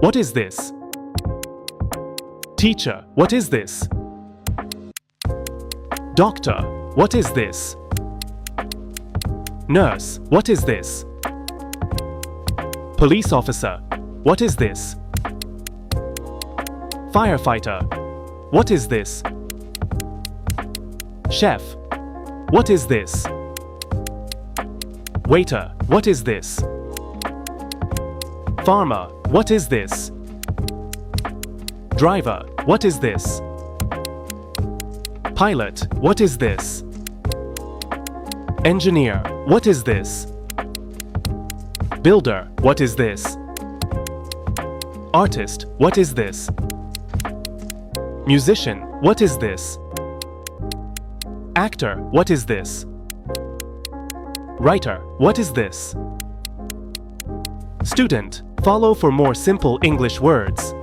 What is this? Teacher, what is this? Doctor, what is this? Nurse, what is this? Police officer, what is this? Firefighter, what is this? Chef, what is this? Waiter, what is this? Farmer, what is this? Driver, what is this? Pilot, what is this? Engineer, what is this? Builder, what is this? Artist, what is this? Musician, what is this? Actor, what is this? Writer, what is this? Student, follow for more simple English words.